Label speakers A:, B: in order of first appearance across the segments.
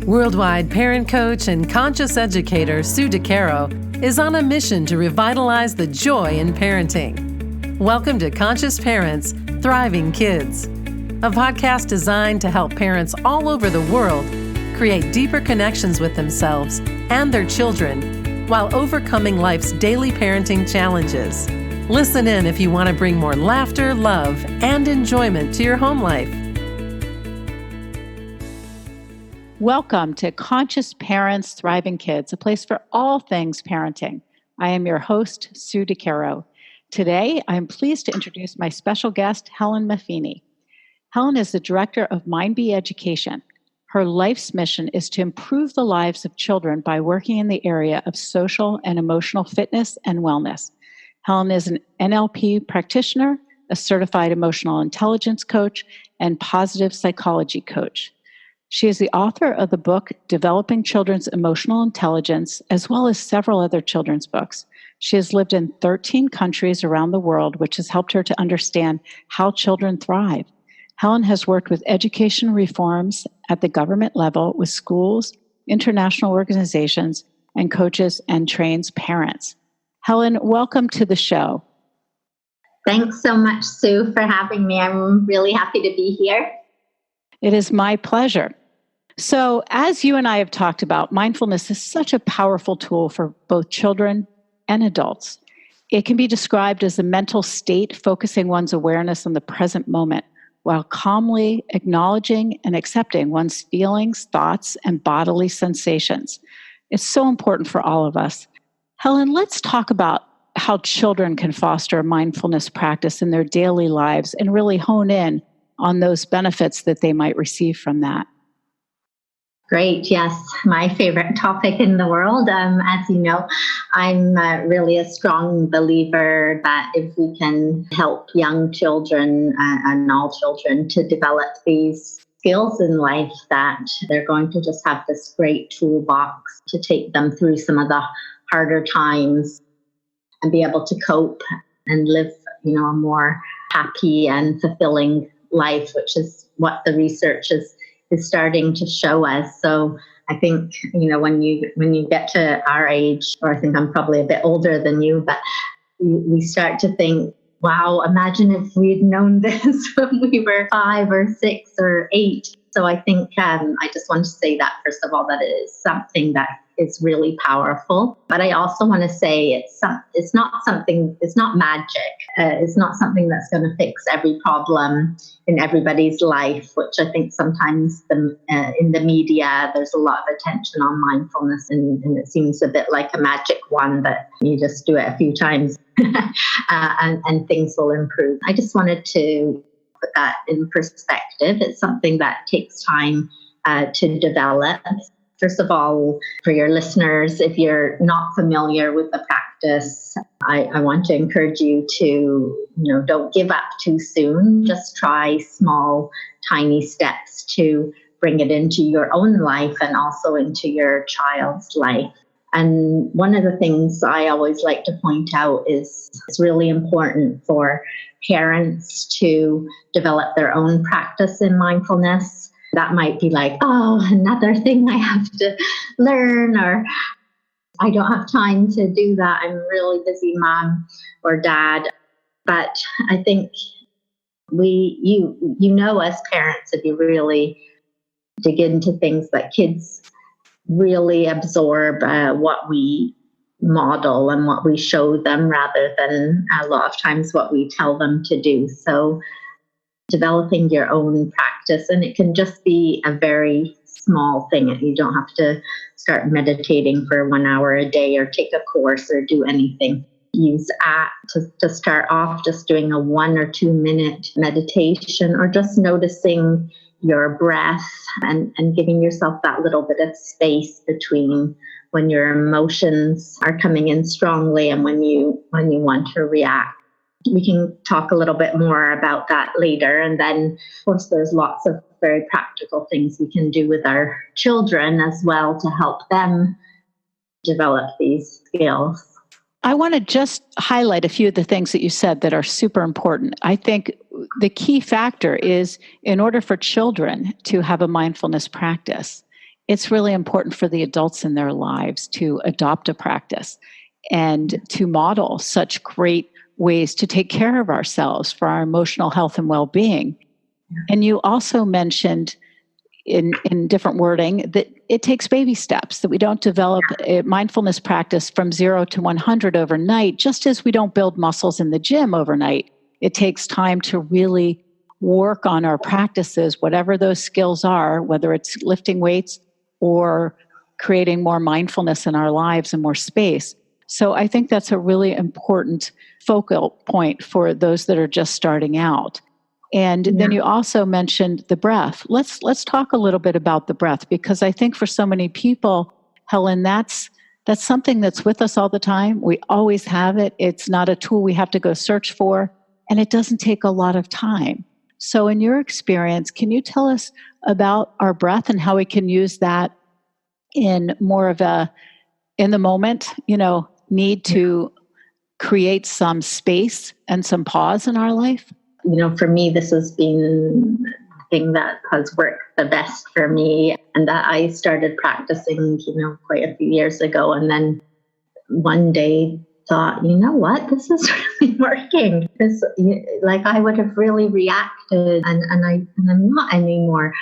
A: Worldwide parent coach and conscious educator Sue DeCaro is on a mission to revitalize the joy in parenting. Welcome to Conscious Parents, Thriving Kids, a podcast designed to help parents all over the world create deeper connections with themselves and their children while overcoming life's daily parenting challenges. Listen in if you want to bring more laughter, love, and enjoyment to your home life.
B: Welcome to Conscious Parents, Thriving Kids, a place for all things parenting. I am your host, Sue DeCaro. Today, I'm pleased to introduce my special guest, Helen Maffini. Helen is the director of Mindfulness Education. Her life's mission is to improve the lives of children by working in the area of social and emotional fitness and wellness. Helen is an NLP practitioner, a certified emotional intelligence coach, and positive psychology coach. She is the author of the book, Developing Children's Emotional Intelligence, as well as several other children's books. She has lived in 13 countries around the world, which has helped her to understand how children thrive. Helen has worked with education reforms at the government level with schools, international organizations, and coaches and trains parents. Helen, welcome to the show.
C: Thanks so much, Sue, for having me. I'm really happy to be here.
B: It is my pleasure. So, as you and I have talked about, mindfulness is such a powerful tool for both children and adults. It can be described as a mental state focusing one's awareness on the present moment while calmly acknowledging and accepting one's feelings, thoughts, and bodily sensations. It's so important for all of us. Helen, let's talk about how children can foster a mindfulness practice in their daily lives and really hone in on those benefits that they might receive from that.
C: Great. Yes, my favorite topic in the world. As you know, I'm really a strong believer that if we can help young children and all children to develop these skills in life, that they're going to just have this great toolbox to take them through some of the harder times and be able to cope and live, a more happy and fulfilling life, which is what the research is starting to show us. So I think, when you get to our age, or I think I'm probably a bit older than you, but we start to think, wow, imagine if we'd known this when we were 5 or 6 or 8. So I think I just want to say that, first of all, that it is something that is really powerful. But I also want to say it's not magic. It's not something that's going to fix every problem in everybody's life, which I think sometimes in the media, there's a lot of attention on mindfulness, and it seems a bit like a magic wand that you just do it a few times and things will improve. I just wanted to put that in perspective. It's something that takes time to develop. First of all, for your listeners, if you're not familiar with the practice, I want to encourage you to, don't give up too soon. Just try small, tiny steps to bring it into your own life and also into your child's life. And one of the things I always like to point out is it's really important for parents to develop their own practice in mindfulness. That might be like, oh, another thing I have to learn, or I don't have time to do that. I'm a really busy mom or dad. But I think as parents, if you really dig into things, that kids really absorb what we model and what we show them rather than a lot of times what we tell them to do. So developing your own practice, and it can just be a very small thing. You don't have to start meditating for 1 hour a day or take a course or do anything. Use app to start off, just doing a 1 or 2 minute meditation, or just noticing your breath and giving yourself that little bit of space between when your emotions are coming in strongly and when you want to react. We can talk a little bit more about that later. And then, of course, there's lots of very practical things we can do with our children as well to help them develop these skills.
B: I want to just highlight a few of the things that you said that are super important. I think the key factor is, in order for children to have a mindfulness practice, it's really important for the adults in their lives to adopt a practice and to model such great ways to take care of ourselves for our emotional health and well-being. And you also mentioned in different wording that it takes baby steps, that we don't develop a mindfulness practice from 0 to 100 overnight, just as we don't build muscles in the gym overnight. It takes time to really work on our practices, whatever those skills are, whether it's lifting weights or creating more mindfulness in our lives and more space. So I think that's a really important focal point for those that are just starting out. And then you also mentioned the breath. Let's talk a little bit about the breath, because I think for so many people, Helen, that's something that's with us all the time. We always have it. It's not a tool we have to go search for, and it doesn't take a lot of time. So in your experience, can you tell us about our breath and how we can use that in more of a, in the moment, need to create some space and some pause in our life?
C: For me, this has been the thing that has worked the best for me, and that I started practicing, quite a few years ago. And then one day thought, you know what, this is really working. This, like, I would have really reacted, and I'm not anymore.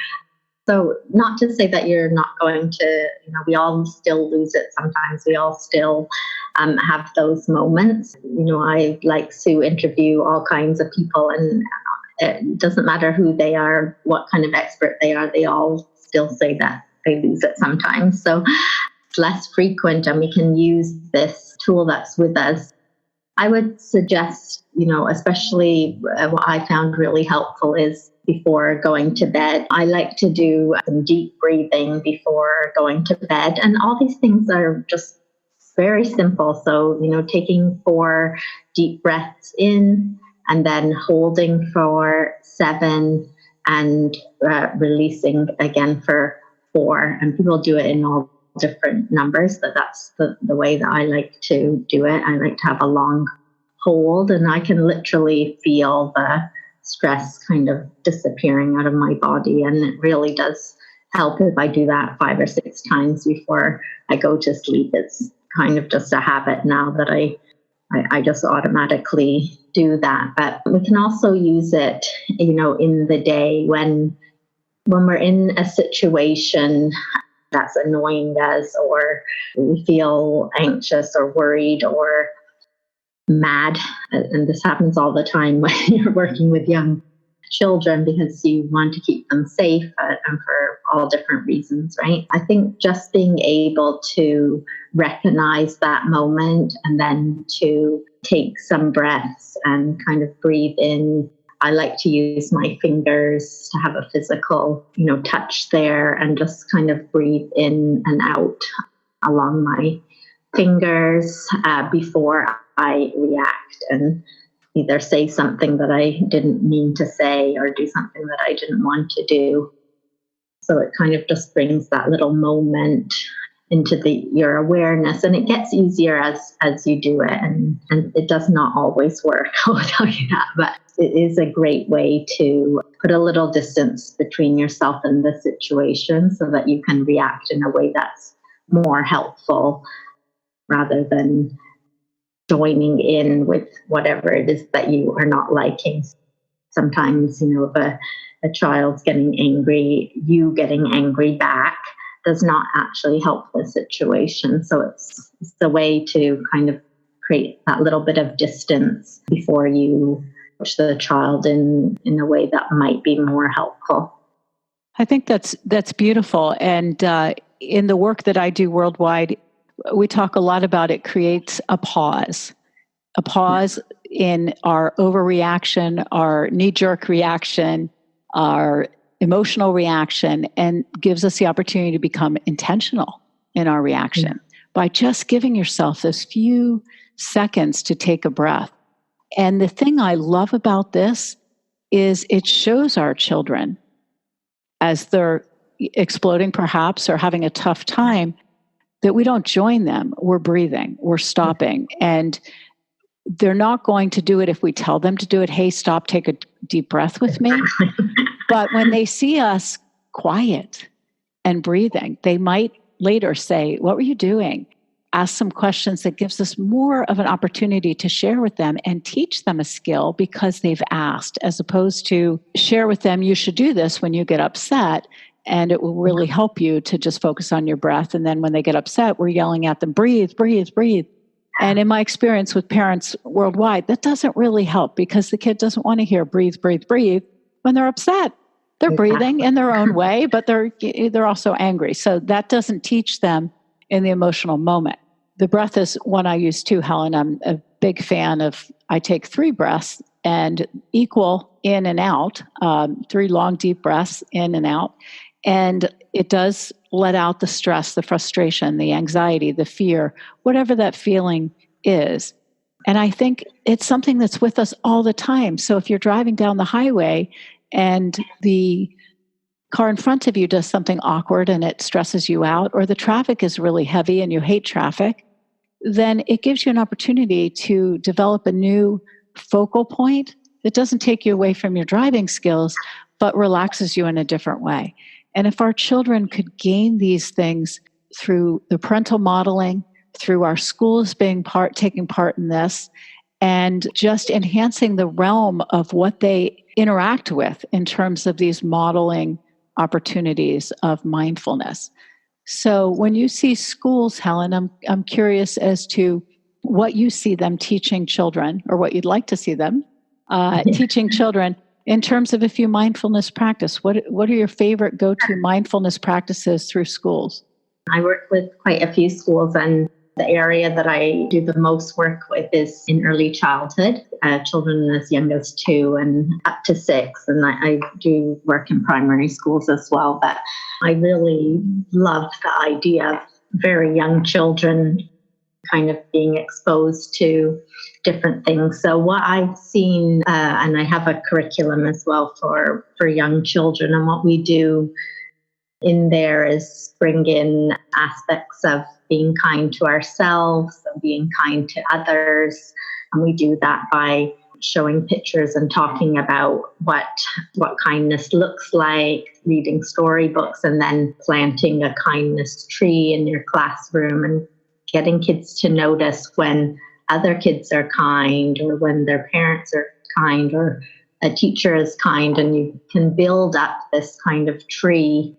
C: So not to say that you're not going to, we all still lose it sometimes. We all still have those moments. I like to interview all kinds of people, and it doesn't matter who they are, what kind of expert they are, they all still say that they lose it sometimes. So it's less frequent, and we can use this tool that's with us. I would suggest, especially what I found really helpful is before going to bed. I like to do some deep breathing before going to bed. And all these things are just very simple. So, taking 4 deep breaths in and then holding for 7 and releasing again for 4. And people do it in all different numbers, but that's the way that I like to do it. I like to have a long hold, and I can literally feel the stress kind of disappearing out of my body. And it really does help if I do that 5 or 6 times before I go to sleep. It's kind of just a habit now that I just automatically do that. But we can also use it, in the day when we're in a situation that's annoying us, or we feel anxious or worried or mad. And this happens all the time when you're working with young children, because you want to keep them safe and for all different reasons, right? I think just being able to recognize that moment and then to take some breaths and kind of breathe in. I like to use my fingers to have a physical, touch there, and just kind of breathe in and out along my fingers before I react and either say something that I didn't mean to say or do something that I didn't want to do. So it kind of just brings that little moment into your awareness, and it gets easier as you do it. And it does not always work, I'll tell you that, but it is a great way to put a little distance between yourself and the situation so that you can react in a way that's more helpful rather than joining in with whatever it is that you are not liking. Sometimes, if a child's getting angry, you getting angry back does not actually help the situation. So it's a way to kind of create that little bit of distance before you push the child in a way that might be more helpful.
B: I think that's beautiful. And in the work that I do worldwide, we talk a lot about it creates a pause in our overreaction, our knee-jerk reaction, our emotional reaction, and gives us the opportunity to become intentional in our reaction by just giving yourself those few seconds to take a breath. And the thing I love about this is it shows our children, as they're exploding perhaps or having a tough time, that we don't join them. We're breathing, we're stopping. And they're not going to do it if we tell them to do it. Hey, stop, take a deep breath with me. But when they see us quiet and breathing. They might later say, "What were you doing?" Ask some questions that gives us more of an opportunity to share with them and teach them a skill because they've asked, as opposed to share with them, "You should do this when you get upset." And it will really help you to just focus on your breath. And then when they get upset, we're yelling at them, "Breathe, breathe, breathe." And in my experience with parents worldwide, that doesn't really help because the kid doesn't want to hear breathe, breathe, breathe when they're upset. They're breathing in their own way, but they're also angry. So that doesn't teach them in the emotional moment. The breath is one I use too, Helen. I'm a big fan of, I take 3 breaths and equal in and out, 3 long, deep breaths in and out. And it does let out the stress, the frustration, the anxiety, the fear, whatever that feeling is. And I think it's something that's with us all the time. So if you're driving down the highway and the car in front of you does something awkward and it stresses you out, or the traffic is really heavy and you hate traffic, then it gives you an opportunity to develop a new focal point that doesn't take you away from your driving skills, but relaxes you in a different way. And if our children could gain these things through the parental modeling, through our schools taking part in this, and just enhancing the realm of what they interact with in terms of these modeling opportunities of mindfulness. So when you see schools, Helen, I'm curious as to what you see them teaching children, or what you'd like to see them teaching children in terms of a few mindfulness practice. What are your favorite go-to mindfulness practices through schools?
C: I work with quite a few schools, and the area that I do the most work with is in early childhood, children as young as 2 and up to 6. And I do work in primary schools as well. But I really love the idea of very young children kind of being exposed to different things. So what I've seen, and I have a curriculum as well for young children, and what we do in there is bring in aspects of being kind to ourselves and being kind to others. And we do that by showing pictures and talking about what kindness looks like, reading storybooks, and then planting a kindness tree in your classroom and getting kids to notice when other kids are kind, or when their parents are kind, or a teacher is kind. And you can build up this kind of tree,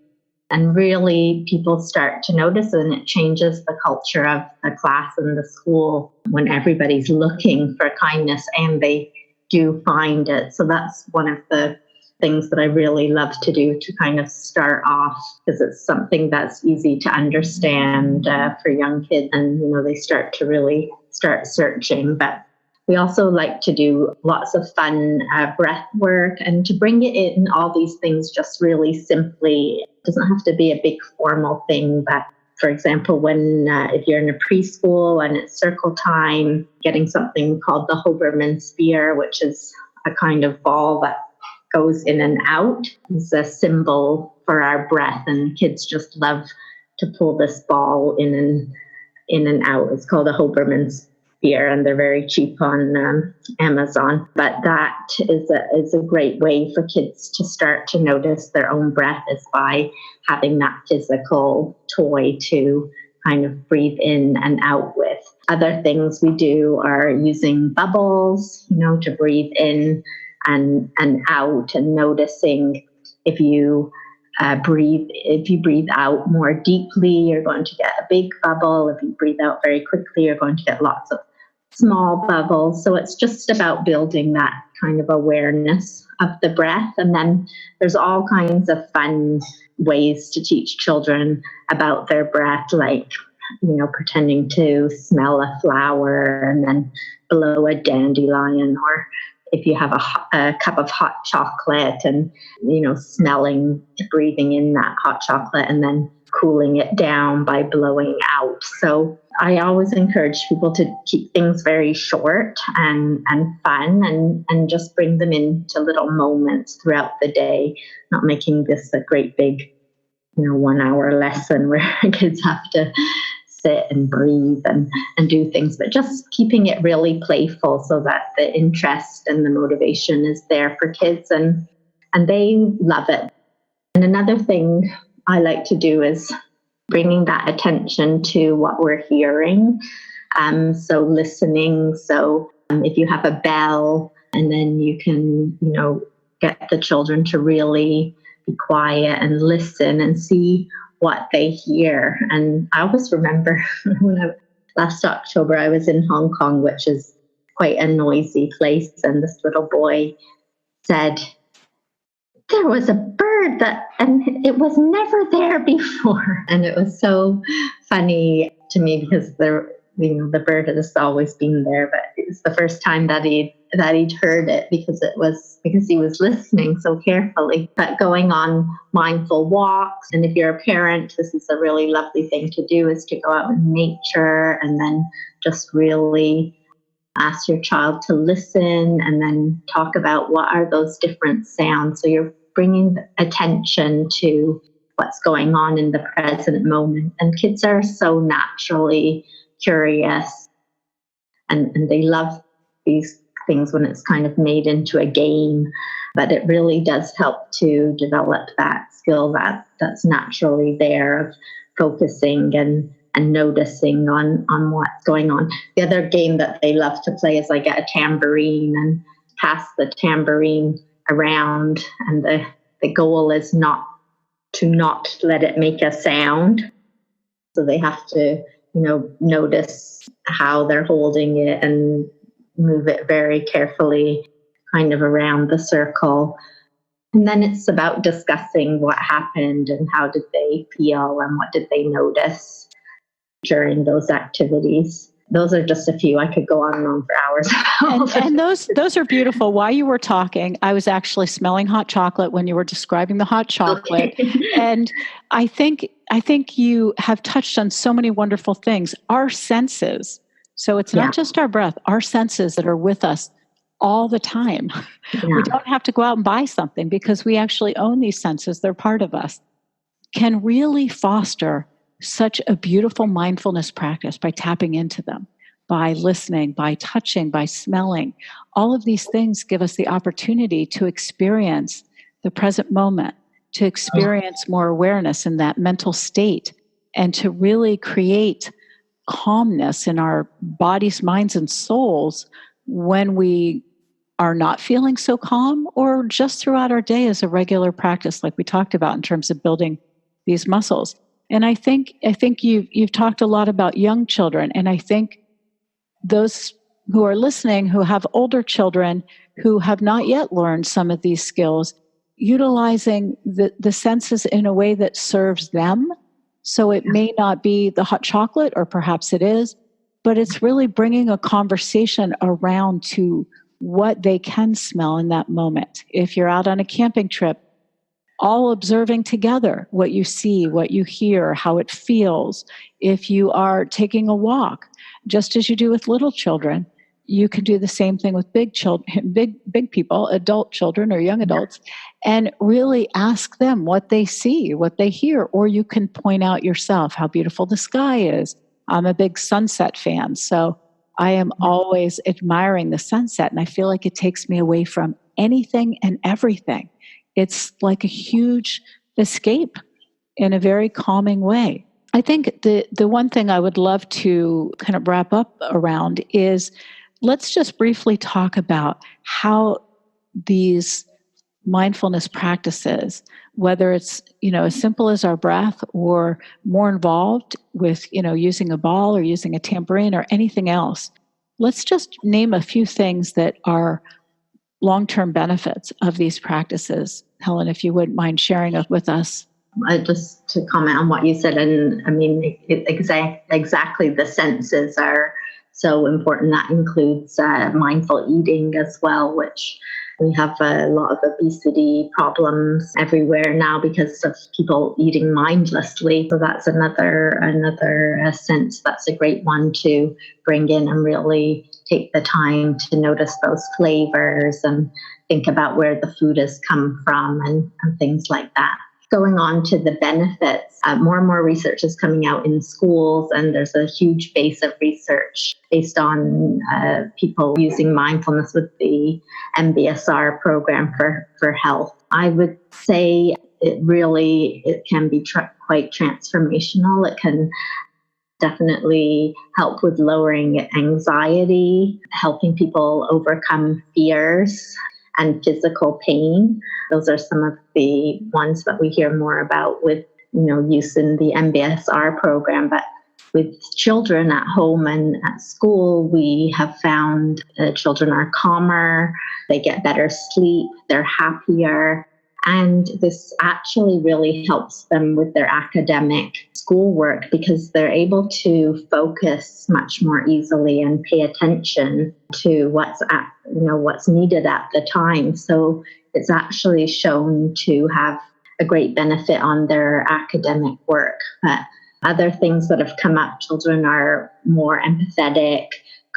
C: and really people start to notice it, and it changes the culture of the class and the school when everybody's looking for kindness and they do find it. So that's one of the things that I really love to do to kind of start off, because it's something that's easy to understand for young kids, and they start to really start searching. But we also like to do lots of fun breath work, and to bring it in all these things just really simply. It doesn't have to be a big formal thing, but for example, when if you're in a preschool and it's circle time, getting something called the Hoberman sphere, which is a kind of ball that goes in and out, is a symbol for our breath, and kids just love to pull this ball in and out. It's called a Hoberman sphere, and they're very cheap on Amazon. But that is a great way for kids to start to notice their own breath, is by having that physical toy to kind of breathe in and out with. Other things we do are using bubbles, to breathe in and out, and noticing if you breathe out more deeply, you're going to get a big bubble. If you breathe out very quickly, you're going to get lots of small bubbles. So it's just about building that kind of awareness of the breath. And then there's all kinds of fun ways to teach children about their breath, like, pretending to smell a flower and then blow a dandelion, or if you have a cup of hot chocolate and, breathing in that hot chocolate and then cooling it down by blowing out. So I always encourage people to keep things very short and fun, and just bring them into little moments throughout the day, not making this a great big, 1 hour lesson where kids have to sit and breathe and do things, but just keeping it really playful so that the interest and the motivation is there for kids, and they love it. And another thing I like to do is bringing that attention to what we're hearing. So listening. So if you have a bell, and then you can, get the children to really be quiet and listen and see what they hear. And I always remember last October, I was in Hong Kong, which is quite a noisy place. And this little boy said, there was a bird and it was never there before. And it was so funny to me because the bird has always been there, but it's the first time that he'd heard it because he was listening so carefully. But going on mindful walks, and if you're a parent, this is a really lovely thing to do, is to go out in nature and then just really ask your child to listen and then talk about what are those different sounds. So you're bringing attention to what's going on in the present moment. And kids are so naturally curious and they love these things when it's kind of made into a game, but it really does help to develop that skill that's naturally there of focusing and noticing on what's going on. The other game that they love to play is I get a tambourine and pass the tambourine around, and the goal is not let it make a sound. So they have to, notice how they're holding it and move it very carefully kind of around the circle. And then it's about discussing what happened and how did they feel and what did they notice during those activities. Those are just a few. I could go on and on for hours.
B: And those are beautiful. While you were talking, I was actually smelling hot chocolate when you were describing the hot chocolate. Okay. And I think you have touched on so many wonderful things. Our senses. So it's not just our breath, our senses that are with us all the time. Yeah. We don't have to go out and buy something because we actually own these senses. They're part of us. Can really foster such a beautiful mindfulness practice by tapping into them, by listening, by touching, by smelling. All of these things give us the opportunity to experience the present moment, to experience more awareness in that mental state, and to really create calmness in our bodies, minds, and souls when we are not feeling so calm, or just throughout our day as a regular practice, like we talked about in terms of building these muscles. And I think you've talked a lot about young children, and I think those who are listening who have older children who have not yet learned some of these skills, utilizing the senses in a way that serves them. So it may not be the hot chocolate, or perhaps it is, but it's really bringing a conversation around to what they can smell in that moment. If you're out on a camping trip, all observing together what you see, what you hear, how it feels. If you are taking a walk, just as you do with little children, you can do the same thing with big children, big people, adult children or young adults, and really ask them what they see, what they hear. Or you can point out yourself how beautiful the sky is. I'm a big sunset fan, so I am always admiring the sunset, and I feel like it takes me away from anything and everything. It's like a huge escape in a very calming way. I think the one thing I would love to kind of wrap up around is, let's just briefly talk about how these mindfulness practices, whether it's, as simple as our breath or more involved with, using a ball or using a tambourine or anything else. Let's just name a few things that are long-term benefits of these practices. Helen, if you wouldn't mind sharing it with us.
C: Just to comment on what you said, and I mean, exactly the senses are so important. That includes mindful eating as well, which we have a lot of obesity problems everywhere now because of people eating mindlessly. So that's another sense. That's a great one to bring in and really take the time to notice those flavors and think about where the food has come from and things like that. Going on to the benefits, more and more research is coming out in schools, and there's a huge base of research based on people using mindfulness with the MBSR program for health. I would say it can be quite transformational. It can definitely help with lowering anxiety, helping people overcome fears and physical pain. Those are some of the ones that we hear more about with, use in the MBSR program. But with children at home and at school, we have found children are calmer, they get better sleep, they're happier. And this actually really helps them with their academic schoolwork because they're able to focus much more easily and pay attention to what's needed at the time. So it's actually shown to have a great benefit on their academic work. But other things that have come up, children are more empathetic,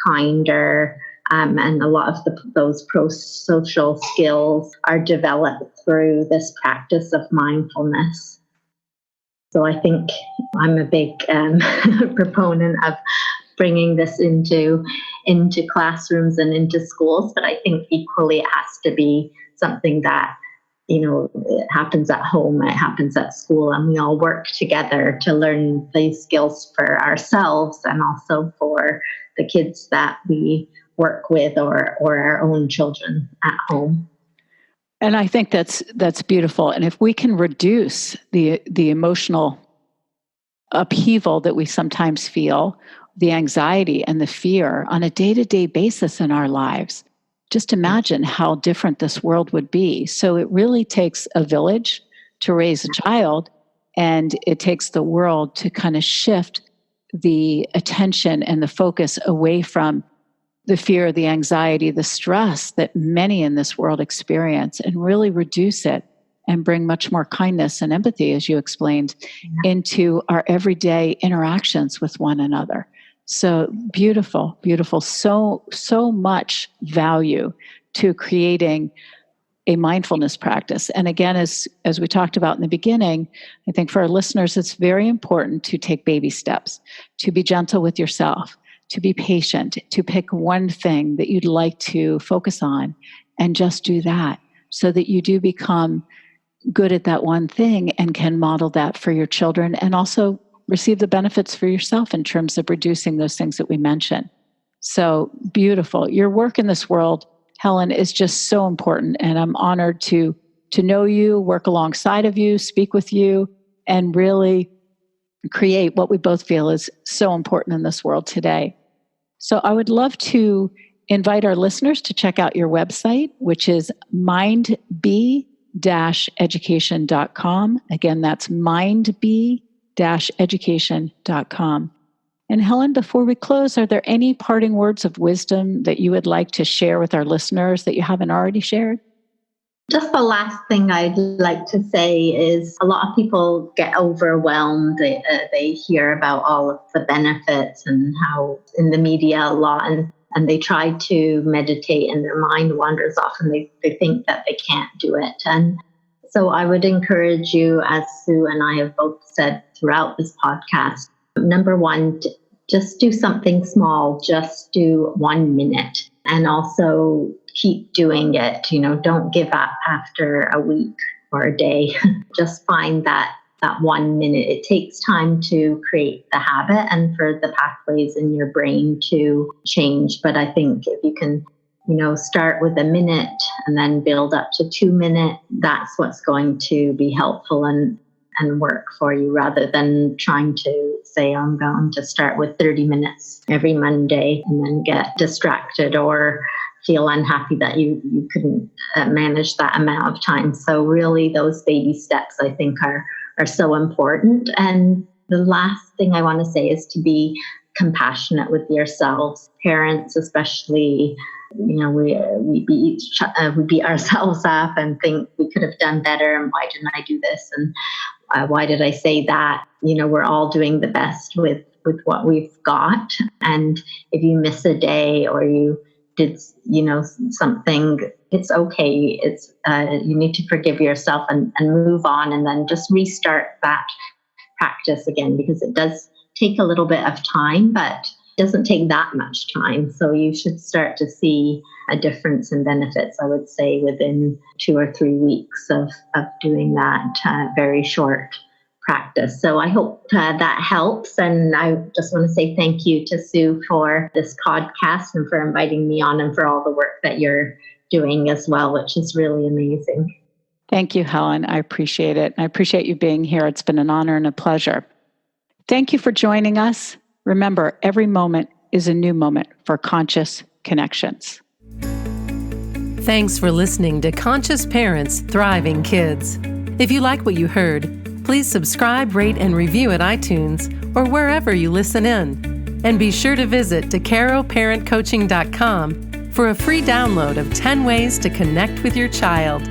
C: kinder, and a lot of those pro-social skills are developed through this practice of mindfulness. So I think I'm a big proponent of bringing this into classrooms and into schools, but I think equally it has to be something that, it happens at home, it happens at school, and we all work together to learn these skills for ourselves and also for the kids that we work with or our own children at home.
B: And I think that's beautiful. And if we can reduce the emotional upheaval that we sometimes feel, the anxiety and the fear on a day-to-day basis in our lives, just imagine how different this world would be. So it really takes a village to raise a child, and it takes the world to kind of shift the attention and the focus away from the fear, the anxiety, the stress that many in this world experience, and really reduce it and bring much more kindness and empathy, as you explained, into our everyday interactions with one another. So beautiful, beautiful. So much value to creating a mindfulness practice. And again, as we talked about in the beginning, I think for our listeners, it's very important to take baby steps, to be gentle with yourself, to be patient, to pick one thing that you'd like to focus on and just do that so that you do become good at that one thing and can model that for your children and also receive the benefits for yourself in terms of reducing those things that we mentioned. So beautiful. Your work in this world, Helen, is just so important, and I'm honored to know you, work alongside of you, speak with you, and really create what we both feel is so important in this world today. So I would love to invite our listeners to check out your website, which is mindb-education.com. Again, that's mindb-education.com. And Helen, before we close, are there any parting words of wisdom that you would like to share with our listeners that you haven't already shared?
C: Just the last thing I'd like to say is a lot of people get overwhelmed. They hear about all of the benefits and how in the media a lot, and they try to meditate and their mind wanders off and they think that they can't do it. And so I would encourage you, as Sue and I have both said throughout this podcast, number one, just do something small, just do 1 minute, and also keep doing it. Don't give up after a week or a day. Just find that 1 minute. It takes time to create the habit and for the pathways in your brain to change. But I think if you can, start with a minute and then build up to 2 minutes, that's what's going to be helpful and work for you, rather than trying to say, I'm going to start with 30 minutes every Monday and then get distracted or feel unhappy that you couldn't manage that amount of time. So really those baby steps, I think, are so important. And the last thing I want to say is to be compassionate with yourselves. Parents especially, we beat ourselves up and think we could have done better, and why didn't I do this, and why did I say that? We're all doing the best with what we've got. And if you miss a day or you did, something, it's okay. It's you need to forgive yourself and move on, and then just restart that practice again, because it does take a little bit of time, but doesn't take that much time. So you should start to see a difference in benefits, I would say, within 2 or 3 weeks of doing that very short practice. So I hope that helps. And I just want to say thank you to Sue for this podcast and for inviting me on and for all the work that you're doing as well, which is really amazing.
B: Thank you, Helen. I appreciate it. I appreciate you being here. It's been an honor and a pleasure. Thank you for joining us. Remember, every moment is a new moment for conscious connections.
A: Thanks for listening to Conscious Parents, Thriving Kids. If you like what you heard, please subscribe, rate, and review at iTunes or wherever you listen in. And be sure to visit DeCaroParentCoaching.com for a free download of 10 ways to connect with your child.